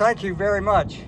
thank you very much.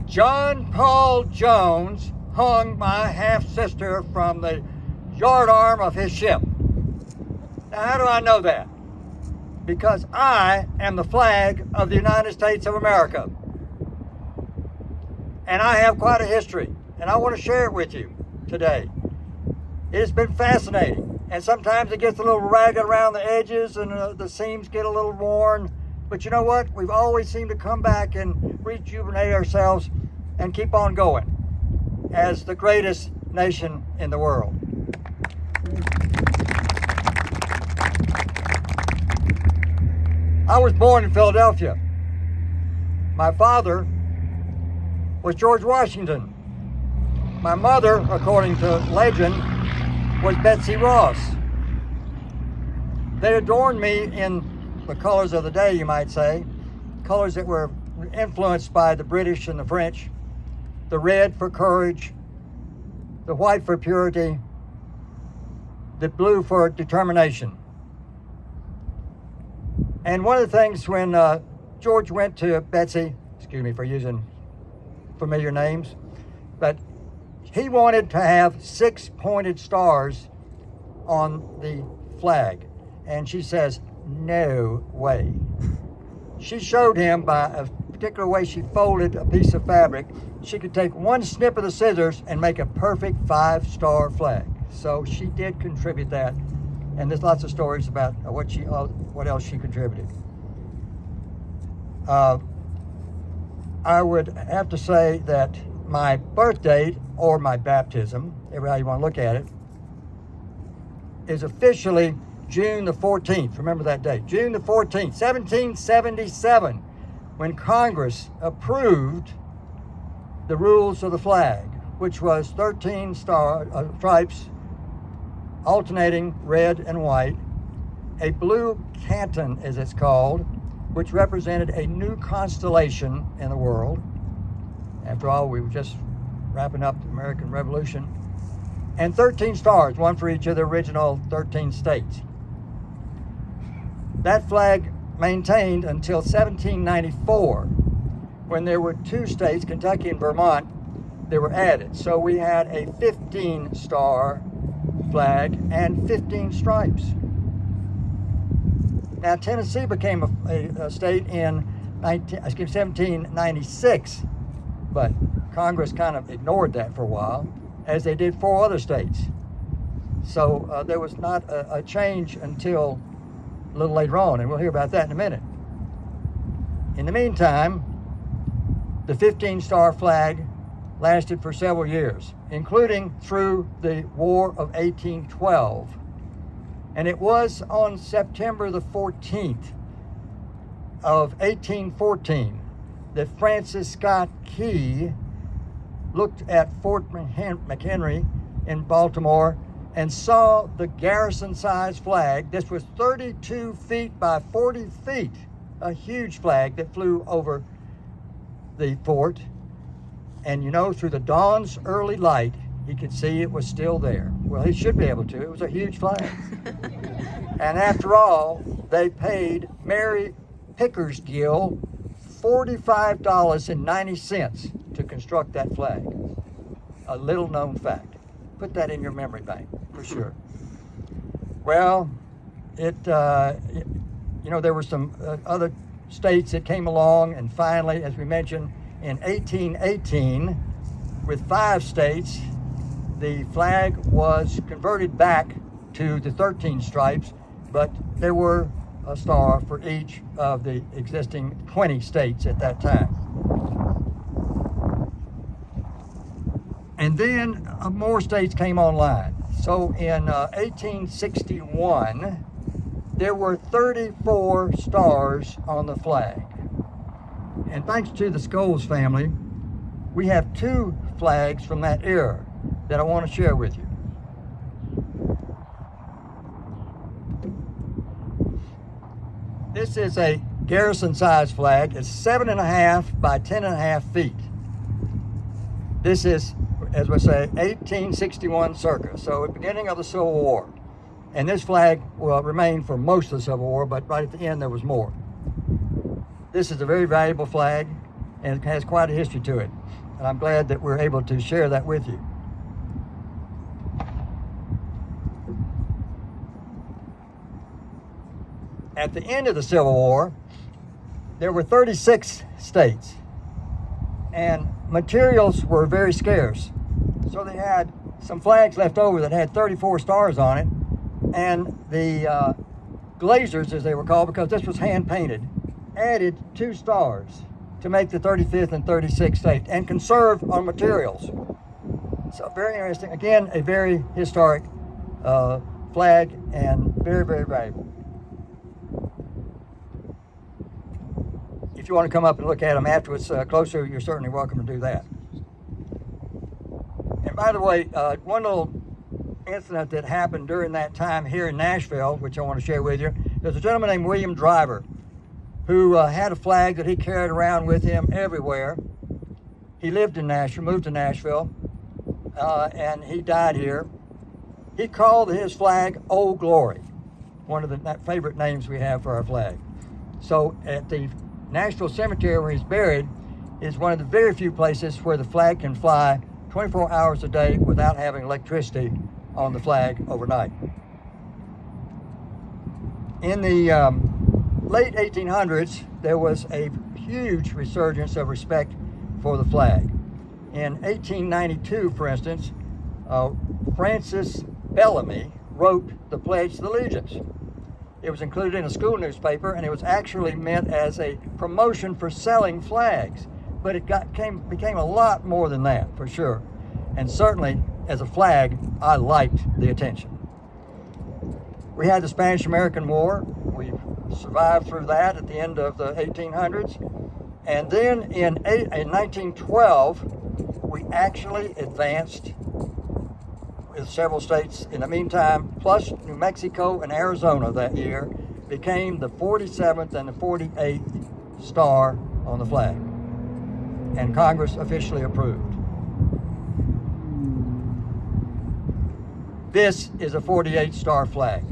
John Paul Jones hung my half-sister from the yardarm of his ship. Now, how do I know that? Because I am the flag of the United States of America. And I have quite a history, and I want to share it with you today. It has been fascinating, and sometimes it gets a little ragged around the edges and the seams get a little worn. But you know what? We've always seemed to come back and rejuvenate ourselves and keep on going as the greatest nation in the world. I was born in Philadelphia. My father was George Washington. My mother, according to legend, was Betsy Ross. They adorned me in the colors of the day, you might say, colors that were influenced by the British and the French. The red for courage, the white for purity, the blue for determination. And one of the things when George went to Betsy, excuse me for using familiar names, but he wanted to have 6 pointed stars on the flag. And she says, no way. She showed him by a particular way she folded a piece of fabric. She could take one snip of the scissors and make a perfect 5-star flag. So she did contribute that. And there's lots of stories about what else she contributed. I would have to say that my birth date, or my baptism, however how you want to look at it, is officially June the 14th. Remember that date, June the 14th, 1777, when Congress approved the rules of the flag, which was 13 stripes, alternating red and white, a blue canton, as it's called, which represented a new constellation in the world. After all, we were just wrapping up the American Revolution. And 13 stars, one for each of the original 13 states. That flag maintained until 1794, when there were 2 states, Kentucky and Vermont, that were added. So we had a 15-star flag and 15 stripes. Now, Tennessee became a state in 1796, but Congress kind of ignored that for a while, as they did 4 other states. So there was not a change until a little later on, and we'll hear about that in a minute. In the meantime, the 15-star flag lasted for several years, including through the War of 1812. And it was on September the 14th of 1814 that Francis Scott Key looked at Fort McHenry in Baltimore and saw the garrison-sized flag. This was 32 feet by 40 feet, a huge flag that flew over the fort. And you know, through the dawn's early light, he could see it was still there. Well, he should be able to. It was a huge flag. And after all, they paid Mary Pickersgill $45.90 to construct that flag. A little known fact. Put that in your memory bank, for sure. Well, you know, there were some other states that came along, and finally, as we mentioned, in 1818, with 5 states, the flag was converted back to the 13 stripes, but there were a star for each of the existing 20 states at that time. And then more states came online. So in 1861, there were 34 stars on the flag. And thanks to the Scholes family, we have 2 flags from that era that I want to share with you. This is a garrison-sized flag. It's 7.5 by 10.5 feet. This is, as we say, 1861 circa, so at the beginning of the Civil War. And this flag will remain for most of the Civil War, but right at the end there was more. This is a very valuable flag, and it has quite a history to it. And I'm glad that we're able to share that with you. At the end of the Civil War, there were 36 states, and materials were very scarce. So they had some flags left over that had 34 stars on it, and the glaziers, as they were called, because this was hand painted, added 2 stars to make the 35th and 36th state and conserve on materials. So very interesting. Again, a very historic flag and very, very valuable. If you want to come up and look at them afterwards closer, you're certainly welcome to do that. And by the way, one little incident that happened during that time here in Nashville, which I want to share with you, there's a gentleman named William Driver who had a flag that he carried around with him everywhere. He lived in Nashville, moved to Nashville, and he died here. He called his flag Old Glory, one of the favorite names we have for our flag. So at the Nashville Cemetery where he's buried is one of the very few places where the flag can fly 24 hours a day without having electricity on the flag overnight. In the late 1800s, there was a huge resurgence of respect for the flag. In 1892, for instance, Francis Bellamy wrote the Pledge of Allegiance. It was included in a school newspaper, and it was actually meant as a promotion for selling flags. But it became a lot more than that, for sure. And certainly, as a flag, I liked the attention. We had the Spanish-American War. We survived through that at the end of the 1800s. And then in 1912, we actually advanced with several states in the meantime, plus New Mexico and Arizona that year, became the 47th and the 48th star on the flag. And Congress officially approved. This is a 48-star flag.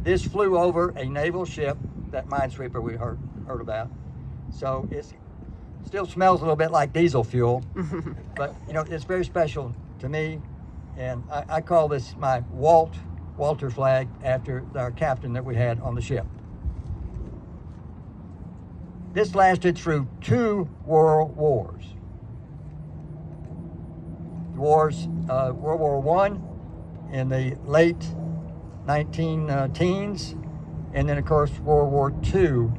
This flew over a naval ship, that minesweeper we heard about. So it still smells a little bit like diesel fuel, but you know, it's very special to me. And I call this my Walter flag after our captain that we had on the ship. This lasted through 2 world wars. Wars, World War I in the late 19-teens, and then of course World War II,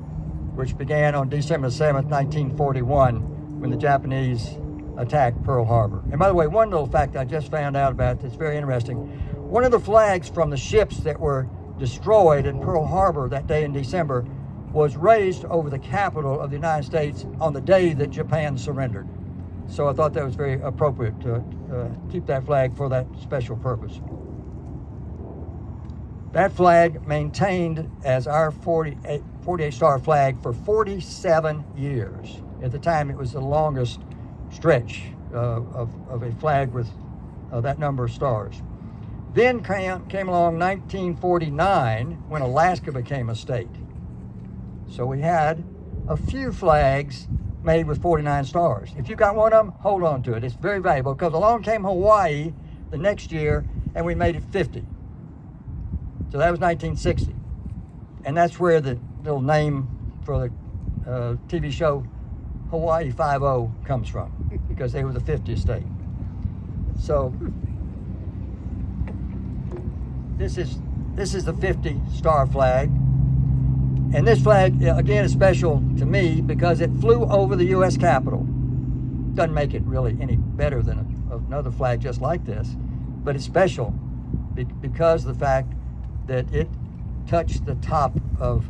which began on December 7th, 1941, when the Japanese attacked Pearl Harbor. And by the way, one little fact I just found out about that's very interesting. One of the flags from the ships that were destroyed in Pearl Harbor that day in December was raised over the capital of the United States on the day that Japan surrendered. So I thought that was very appropriate to keep that flag for that special purpose. That flag maintained as our 48-star flag for 47 years. At the time, it was the longest stretch of a flag with that number of stars. Then came along 1949 when Alaska became a state. So we had a few flags made with 49 stars. If you got one of them, hold on to it. It's very valuable because along came Hawaii the next year and we made it 50. So that was 1960. And that's where the little name for the TV show Hawaii 5-0 comes from, because they were the 50th state. So this is the 50-star flag. And this flag, again, is special to me because it flew over the U.S. Capitol. Doesn't make it really any better than another flag just like this, but it's special because of the fact that it touched the top of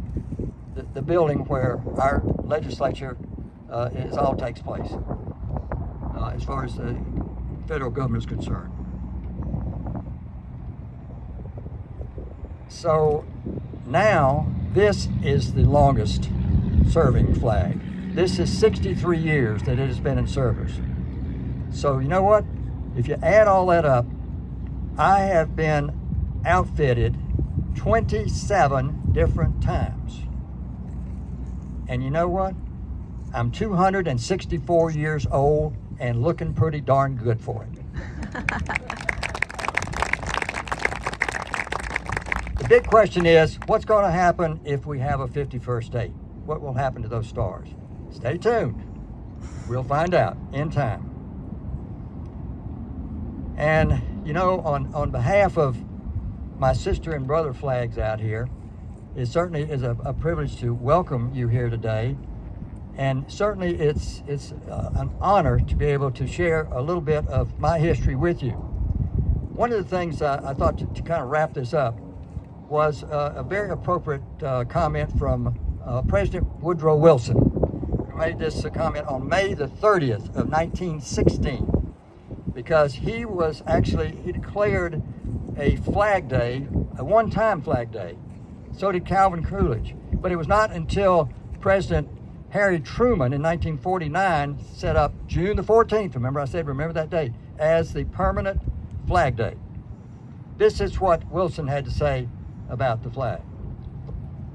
the building where our legislature all takes place, as far as the federal government is concerned. So now, this is the longest serving flag. This is 63 years that it has been in service. So you know what? If you add all that up, I have been outfitted 27 different times. And you know what? I'm 264 years old and looking pretty darn good for it. The big question is, what's going to happen if we have a 51st state? What will happen to those stars? Stay tuned. We'll find out in time. And, you know, on behalf of my sister and brother flags out here, it certainly is a privilege to welcome you here today. And certainly it's an honor to be able to share a little bit of my history with you. One of the things I thought to kind of wrap this up was a very appropriate comment from President Woodrow Wilson, who made this comment on May the 30th of 1916, because he declared a flag day, a one-time flag day. So did Calvin Coolidge. But it was not until President Harry Truman in 1949 set up June the 14th, remember that date, as the permanent flag day. This is what Wilson had to say about the flag.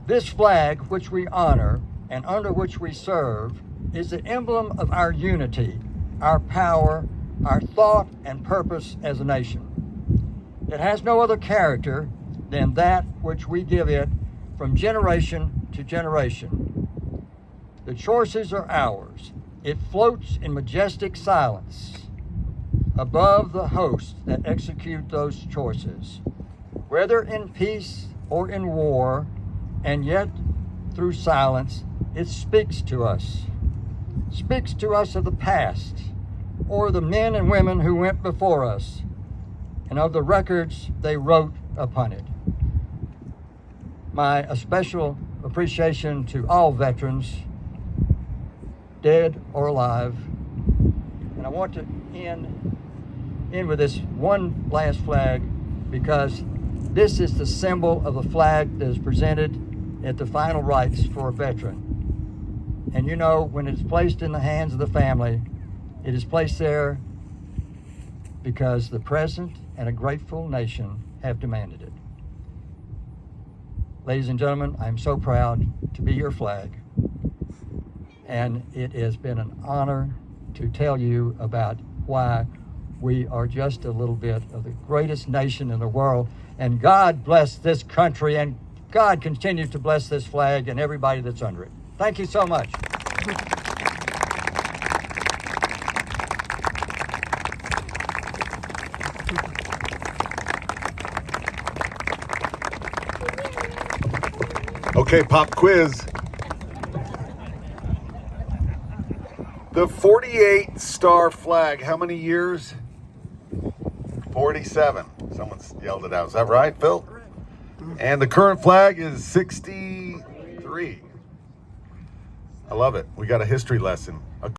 This flag, which we honor and under which we serve, is the emblem of our unity, our power, our thought and purpose as a nation. It has no other character than that which we give it from generation to generation. The choices are ours. It floats in majestic silence above the hosts that execute those choices, whether in peace or in war, and yet through silence it speaks to us of the past, or the men and women who went before us, and of the records they wrote upon it. My special appreciation to all veterans, dead or alive. And I want to end with this one last flag, because this is the symbol of the flag that is presented at the final rites for a veteran. And you know, when it's placed in the hands of the family, it is placed there because the President and a grateful nation have demanded it. Ladies and gentlemen, I'm so proud to be your flag, and it has been an honor to tell you about why we are just a little bit of the greatest nation in the world. And God bless this country, and God continue to bless this flag and everybody that's under it. Thank you so much. Okay, pop quiz. The 48-star flag, how many years? 47. Someone's yelled it out. Is that right, Phil? And the current flag is 63. I love it. We got a history lesson.